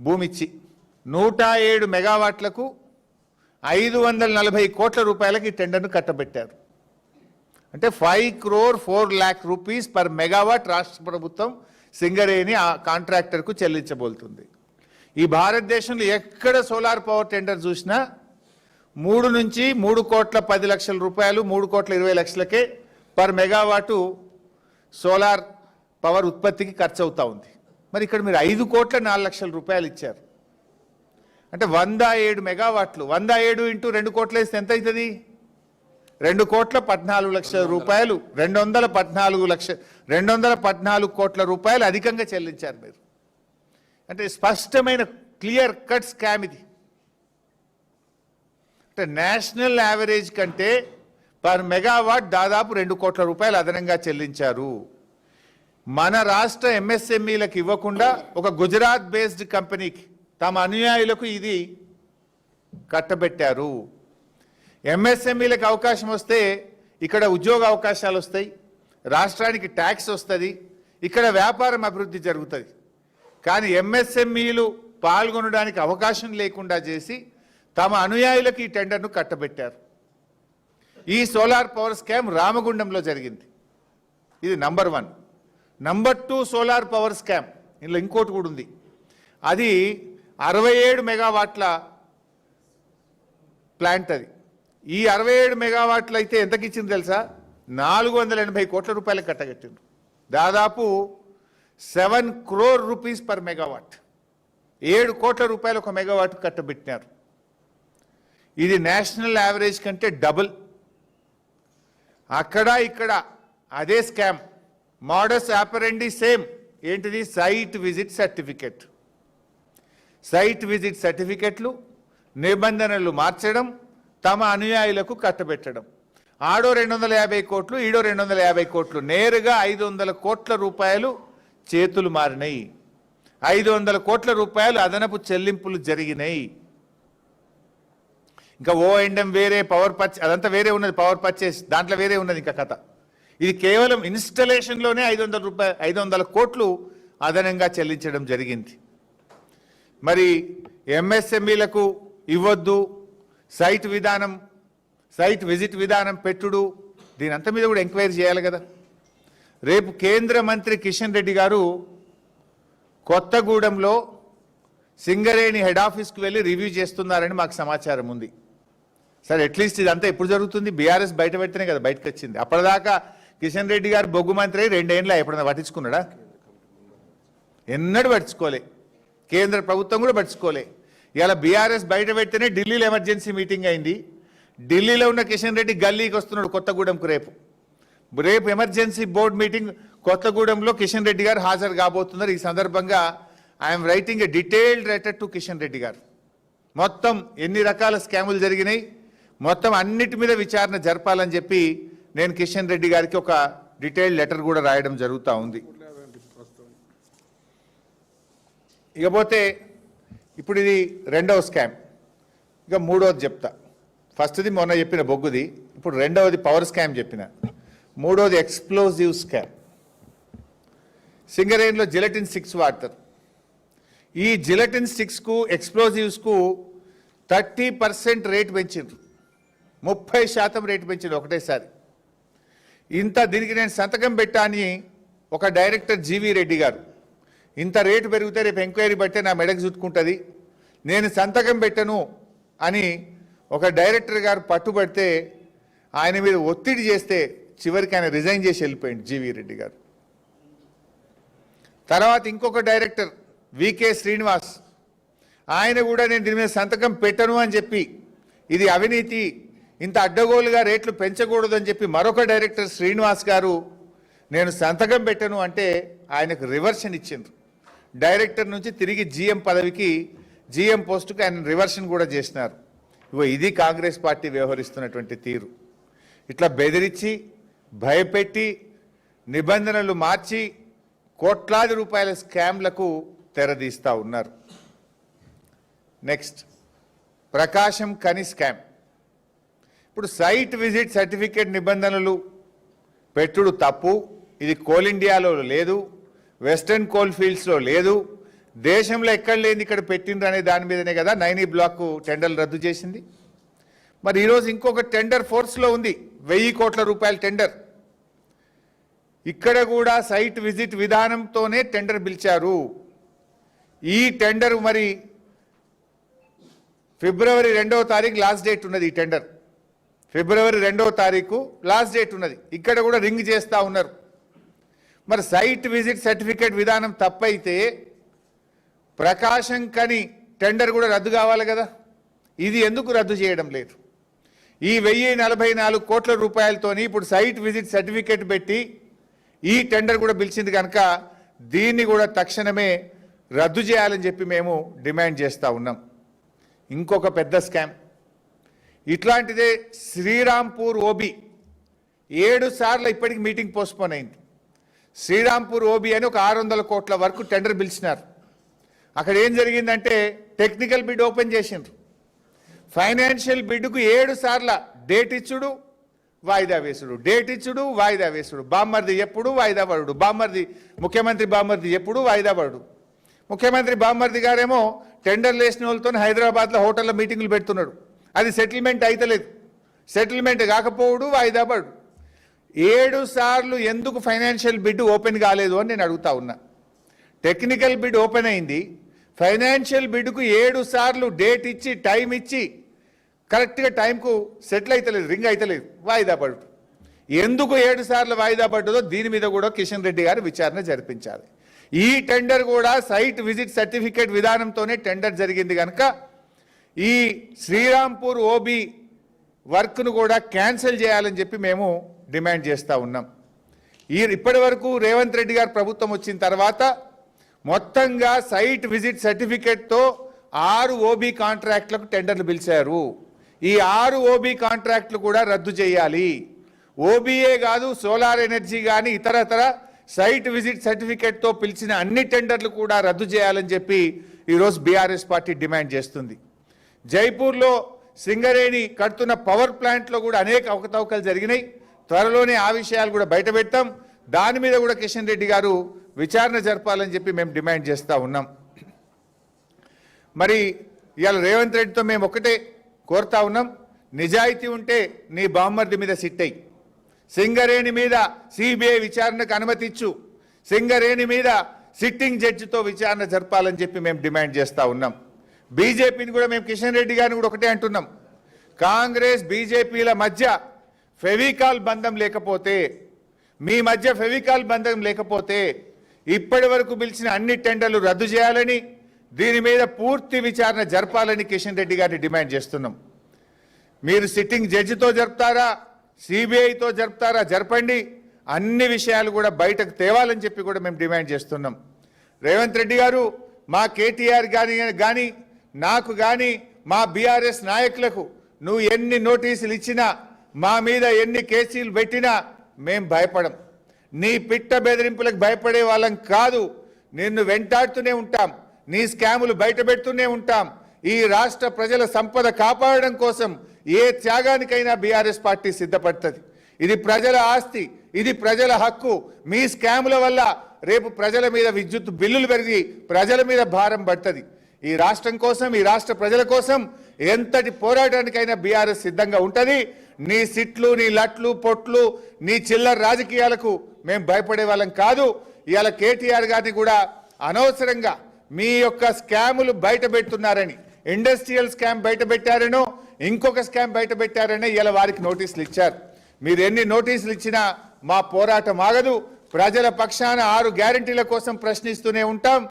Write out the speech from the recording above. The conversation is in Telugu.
భూమి ఇచ్చి 107 మెగావాట్లకు 540 కోట్ల రూపాయలకి టెండర్ను కట్టబెట్టారు. అంటే 5 crore 4 lakh rupees per megawatt రాష్ట్ర ప్రభుత్వం సింగరేణి ఆ కాంట్రాక్టర్కు చెల్లించబోతుంది. ఈ భారతదేశంలో ఎక్కడ సోలార్ పవర్ టెండర్ చూసినా 3 నుంచి 3 కోట్ల 10 లక్షల రూపాయలు 3 కోట్ల 20 లక్షలకే పర్ మెగావాటు సోలార్ పవర్ ఉత్పత్తికి ఖర్చు అవుతా ఉంది. మరి ఇక్కడ మీరు 5 కోట్ల 4 లక్షల రూపాయలు ఇచ్చారు. అంటే 107 మెగావాట్లు, 107 ఇంటూ 2 కోట్ల వేస్తే ఎంత అవుతుంది? 2 కోట్ల 14 లక్షల రూపాయలు, 214 కోట్ల రూపాయలు అధికంగా చెల్లించారు మీరు. అంటే స్పష్టమైన క్లియర్ కట్ స్కామ్ ఇది. అంటే నేషనల్ యావరేజ్ కంటే పర్ మెగావాట్ దాదాపు 2 కోట్ల రూపాయలు అదనంగా చెల్లించారు. మన రాష్ట్ర ఎంఎస్ఎంఈలకు ఇవ్వకుండా ఒక గుజరాత్ బేస్డ్ కంపెనీకి తమ అనుయాయులకు ఇది కట్టబెట్టారు. ఎంఎస్ఎంఈలకు అవకాశం వస్తే ఇక్కడ ఉద్యోగ అవకాశాలు వస్తాయి, రాష్ట్రానికి ట్యాక్స్ వస్తుంది, ఇక్కడ వ్యాపారం అభివృద్ధి జరుగుతుంది. కానీ ఎంఎస్ఎంఈలు పాల్గొనడానికి అవకాశం లేకుండా చేసి తమ అనుయాయులకు ఈ టెండర్ను కట్టబెట్టారు. ఈ సోలార్ పవర్ స్కామ్ రామగుండంలో జరిగింది. ఇది number 1. Number 2 solar power scam, ఇందులో ఇంకోటి కూడా ఉంది. అది 67 మెగావాట్ల ప్లాంట్. అది ఈ 67 మెగావాట్లు అయితే ఎంతకి ఇచ్చింది తెలుసా? 480 కోట్ల రూపాయలకు కట్టగట్టిండ్రు. దాదాపు 7 crore rupees పర్ మెగావాట్, 7 కోట్ల రూపాయలు ఒక మెగావాట్ కట్టబెట్టినారు. ఇది నేషనల్ యావరేజ్ కంటే డబుల్. అక్కడ ఇక్కడ అదే స్కామ్, మోడస్ ఆపరెండి సేమ్. ఏంటిది? Site visit certificate. Site visit సర్టిఫికెట్లు నిబంధనలు మార్చడం, తమ అనుయాయులకు కట్టబెట్టడం. ఆడో 250 కోట్లు, ఈడో 250 కోట్లు, నేరుగా 500 కోట్ల రూపాయలు చేతులు మారినాయి. 500 కోట్ల రూపాయలు అదనపు చెల్లింపులు జరిగినాయి. ఇంకా O&M వేరే, పవర్ పర్చేస్ అదంతా వేరే ఉన్నది, పవర్ పర్చేస్ దాంట్లో వేరే ఉన్నది ఇంకా కథ. ఇది కేవలం ఇన్స్టలేషన్లోనే 500 కోట్లు అదనంగా చెల్లించడం జరిగింది. మరి ఎంఎస్ఎంఈలకు ఇవ్వద్దు, సైట్ విజిట్ విధానం పెట్టుడు, దీని అంత మీద కూడా ఎంక్వైరీ చేయాలి కదా. రేపు కేంద్ర మంత్రి కిషన్ రెడ్డి గారు కొత్తగూడెంలో సింగరేణి హెడ్ ఆఫీస్కి వెళ్ళి రివ్యూ చేస్తున్నారని మాకు సమాచారం ఉంది. సరే, అట్లీస్ట్ ఇదంతా ఎప్పుడు జరుగుతుంది? బీఆర్ఎస్ బయట పెడితేనే కదా బయటకు వచ్చింది. అప్పటిదాకా కిషన్ రెడ్డి గారు బొగ్గు మంత్రి 2 ఏళ్ళ ఎప్పుడైనా పట్టించుకున్నాడా? ఎన్నడూ పట్టించుకోలే. కేంద్ర ప్రభుత్వం కూడా పట్టించుకోలే. ఇలా బీఆర్ఎస్ బయట పెడితేనే ఢిల్లీలో ఎమర్జెన్సీ మీటింగ్ అయింది. ఢిల్లీలో ఉన్న కిషన్ రెడ్డి గల్లీకి వస్తున్నాడు కొత్తగూడెంకు. రేపు ఎమర్జెన్సీ బోర్డు మీటింగ్ కొత్తగూడెంలో కిషన్ రెడ్డి గారు హాజరు కాబోతున్నారు. ఈ సందర్భంగా I'm writing a detailed letter to Kishan Reddy గారు. మొత్తం ఎన్ని రకాల స్కాములు జరిగినాయి, మొత్తం అన్నిటి మీద విచారణ జరపాలని చెప్పి నేను కిషన్ రెడ్డి గారికి ఒక డీటెయిల్డ్ లెటర్ కూడా రాయడం జరుగుతూ ఉంది. ఇకపోతే ఇప్పుడు ఇది 2వ స్కామ్. ఇక 3వది చెప్తా. ఫస్ట్ది మొన్న చెప్పిన బొగ్గుది, ఇప్పుడు 2వది పవర్ స్కామ్ చెప్పిన. 3వది ఎక్స్ప్లోజివ్ స్కామ్. సింగరేణిలో జిలటిన్ 6 వాడతారు. ఈ జిలటిన్ 6కు ఎక్స్ప్లోజివ్స్కు 30% రేటు పెంచిండ్రు, 30% రేటు పెంచిండ్రు ఒకటేసారి. దీనికి నేను సంతకం పెట్టాని ఒక డైరెక్టర్ జీవీ రెడ్డి గారు, ఇంత రేటు పెరిగితే రేపు ఎంక్వైరీ బట్టే నా మెడకు చుట్టుకుంటుంది, నేను సంతకం పెట్టను అని ఒక డైరెక్టర్ గారు పట్టుబడితే ఆయన మీద ఒత్తిడి చేస్తే చివరికి ఆయన రిజైన్ చేసి వెళ్ళిపోయింది జీవీ రెడ్డి గారు. తర్వాత ఇంకొక డైరెక్టర్ వికే శ్రీనివాస్, ఆయన కూడా నేను దీని మీద సంతకం పెట్టను అని చెప్పి, ఇది అవినీతి, ఇంత అడ్డగోలుగా రేట్లు పెంచకూడదు అని చెప్పి మరొక డైరెక్టర్ శ్రీనివాస్ గారు నేను సంతకం పెట్టను అంటే ఆయనకు రివర్షన్ ఇచ్చిండ్రు. డైరెక్టర్ నుంచి తిరిగి జీఎం పదవికి, జీఎం పోస్టుకు ఆయన రివర్షన్ కూడా చేసినారు. ఇది కాంగ్రెస్ పార్టీ వ్యవహరిస్తున్నటువంటి తీరు. ఇట్లా బెదిరించి, భయపెట్టి, నిబంధనలు మార్చి కోట్లాది రూపాయల స్కామ్లకు తెరదీస్తూ ఉన్నారు. నెక్స్ట్, ప్రకాశం ఖని స్కామ్. ఇప్పుడు సైట్ విజిట్ సర్టిఫికేట్ నిబంధనలు పెట్టుడు తప్పు. ఇది కోల్ ఇండియాలో లేదు, వెస్టర్న్ కోల్ ఫీల్డ్స్లో లేదు. దేశంలో ఎక్కడ లేని ఇక్కడ పెట్టిండ్రు అనే దాని మీదనే కదా 9E బ్లాక్ టెండర్లు రద్దు చేసింది. మరి ఈరోజు ఇంకొక టెండర్ ఫోర్స్లో ఉంది, 1000 కోట్ల రూపాయల టెండర్. ఇక్కడ కూడా సైట్ విజిట్ విధానంతోనే టెండర్ పిలిచారు. ఈ టెండర్ మరి ఫిబ్రవరి 2వ తారీఖు లాస్ట్ డేట్ ఉన్నది. ఈ టెండర్ ఫిబ్రవరి 2వ తారీఖు లాస్ట్ డేట్ ఉన్నది. ఇక్కడ కూడా రింగ్ చేస్తూ ఉన్నారు. మరి సైట్ విజిట్ సర్టిఫికేట్ విధానం తప్పైతే ప్రకాశం కని టెండర్ కూడా రద్దు కావాలి కదా. ఇది ఎందుకు రద్దు చేయడం లేదు? ఈ 1044 కోట్ల రూపాయలతోని ఇప్పుడు సైట్ విజిట్ సర్టిఫికేట్ పెట్టి ఈ టెండర్ కూడా పిలిచింది కనుక దీన్ని కూడా తక్షణమే రద్దు చేయాలని చెప్పి మేము డిమాండ్ చేస్తూ ఉన్నాం. ఇంకొక పెద్ద స్కామ్ ఇట్లాంటిదే శ్రీరాంపూర్ ఓబీ 7 సార్లు ఇప్పటికి మీటింగ్ పోస్ట్పోన్ అయింది. శ్రీరాంపూర్ ఓబీ అని ఒక 600 కోట్ల వరకు టెండర్ పిలిచినారు. అక్కడ ఏం జరిగిందంటే టెక్నికల్ బిడ్ ఓపెన్ చేసిండ్రు. ఫైనాన్షియల్ బిడ్కు 7 సార్ల డేట్ ఇచ్చుడు వాయిదా వేసుడు, డేట్ ఇచ్చుడు వాయిదా వేసుడు, బామ్మర్ది ఎప్పుడు వాయిదా పడుడు, ముఖ్యమంత్రి బామ్మర్ది ఎప్పుడు వాయిదా పడుడు. ముఖ్యమంత్రి బామ్మర్ది గారేమో టెండర్లు వేసిన వాళ్ళతో హైదరాబాద్లో హోటల్లో మీటింగులు పెడుతున్నాడు. అది సెటిల్మెంట్ అయితలేదు. సెటిల్మెంట్ కాకపోవడు వాయిదా పడు. 7 సార్లు ఎందుకు ఫైనాన్షియల్ బిడ్ ఓపెన్ కాలేదు అని నేను అడుగుతా ఉన్నా. టెక్నికల్ బిడ్ ఓపెన్ అయింది, ఫైనాన్షియల్ బిడ్కు 7 సార్లు డేట్ ఇచ్చి టైం ఇచ్చి కరెక్ట్గా టైంకు సెటిల్ అయితలేదు, రింగ్ అయితలేదు, వాయిదా పడు. ఎందుకు 7 సార్లు వాయిదా పడ్డదో దీని మీద కూడా కిషన్ రెడ్డి గారు విచారణ జరిపించాలి. ఈ టెండర్ కూడా సైట్ విజిట్ సర్టిఫికేట్ విధానంతోనే టెండర్ జరిగింది కనుక ఈ శ్రీరాంపూర్ ఓబీ వర్క్ను కూడా క్యాన్సిల్ చేయాలని చెప్పి మేము డిమాండ్ చేస్తూ ఉన్నాం. ఇప్పటి వరకు రేవంత్ రెడ్డి గారు ప్రభుత్వం వచ్చిన తర్వాత మొత్తంగా సైట్ విజిట్ సర్టిఫికేట్తో 6 ఓబీ కాంట్రాక్టులకు టెండర్లు పిలిచారు. ఈ 6 ఓబీ కాంట్రాక్టులు కూడా రద్దు చేయాలి. ఓబీఏ కాదు, సోలార్ ఎనర్జీ కానీ ఇతరతర సైట్ విజిట్ సర్టిఫికేట్తో పిలిచిన అన్ని టెండర్లు కూడా రద్దు చేయాలని చెప్పి ఈరోజు బీఆర్ఎస్ పార్టీ డిమాండ్ చేస్తుంది. జైపూర్లో సింగరేణి కడుతున్న పవర్ ప్లాంట్లో కూడా అనేక అవకతవకలు జరిగినాయి. త్వరలోనే ఆ విషయాలు కూడా బయటపెడతాం. దాని మీద కూడా కిషన్ రెడ్డి గారు విచారణ జరపాలని చెప్పి మేము డిమాండ్ చేస్తూ ఉన్నాం. మరి ఇవాళ రేవంత్ రెడ్డితో మేము ఒకటే కోరుతా ఉన్నాం, నిజాయితీ ఉంటే నీ బామ్మర్ది మీద సిట్ అయ్యి, సింగరేణి మీద సిబిఐ విచారణకు అనుమతి ఇచ్చు, సింగరేణి మీద సిట్టింగ్ జడ్జితో విచారణ జరపాలని చెప్పి మేము డిమాండ్ చేస్తూ ఉన్నాం. బీజేపీని కూడా మేము కిషన్ రెడ్డి గారిని కూడా ఒకటే అంటున్నాం, కాంగ్రెస్ బీజేపీల మధ్య ఫెవికాల్ బంధం లేకపోతే, మీ మధ్య ఫెవికాల్ బంధం లేకపోతే ఇప్పటి వరకు పిలిచిన అన్ని టెండర్లు రద్దు చేయాలని, దీని మీద పూర్తి విచారణ జరపాలని కిషన్ రెడ్డి గారిని డిమాండ్ చేస్తున్నాం. మీరు సిట్టింగ్ జడ్జితో జరుపుతారా, సిబిఐతో జరుపుతారా, జరపండి. అన్ని విషయాలు కూడా బయటకు తేవాలని చెప్పి కూడా మేము డిమాండ్ చేస్తున్నాం. రేవంత్ రెడ్డి గారు మా కేటీఆర్ కానీ నాకు కానీ మా బీఆర్ఎస్ నాయకులకు నువ్వు ఎన్ని నోటీసులు ఇచ్చినా, మా మీద ఎన్ని కేసులు పెట్టినా మేం భయపడం. నీ పిట్ట బెదిరింపులకు భయపడే వాళ్ళం కాదు. నిన్ను వెంటాడుతూనే ఉంటాం, నీ స్కాములు బయట పెడుతూనే ఉంటాం. ఈ రాష్ట్ర ప్రజల సంపద కాపాడడం కోసం ఏ త్యాగానికైనా బీఆర్ఎస్ పార్టీ సిద్ధపడుతుంది. ఇది ప్రజల ఆస్తి, ఇది ప్రజల హక్కు. మీ స్కాముల వల్ల రేపు ప్రజల మీద విద్యుత్ బిల్లులు పెరిగి ప్రజల మీద భారం పడుతుంది. ఈ రాష్ట్రం కోసం, ఈ రాష్ట్ర ప్రజల కోసం ఎంతటి పోరాటానికైనా బీఆర్ఎస్ సిద్ధంగా ఉంటుంది. నీ సిట్లు, నీ లట్లు, పొట్లు, నీ చిల్లర రాజకీయాలకు మేము భయపడే వాళ్ళం కాదు. ఇవాళ కేటీఆర్ గారిని కూడా అనవసరంగా మీ యొక్క స్కాములు బయట పెడుతున్నారని, ఇండస్ట్రియల్ స్కామ్ బయట పెట్టారనో ఇంకొక స్కామ్ బయట పెట్టారనే ఇలా వారికి నోటీసులు ఇచ్చారు. మీరు ఎన్ని నోటీసులు ఇచ్చినా మా పోరాటం ఆగదు. ప్రజల పక్షాన 6 గ్యారెంటీల కోసం ప్రశ్నిస్తూనే ఉంటాం.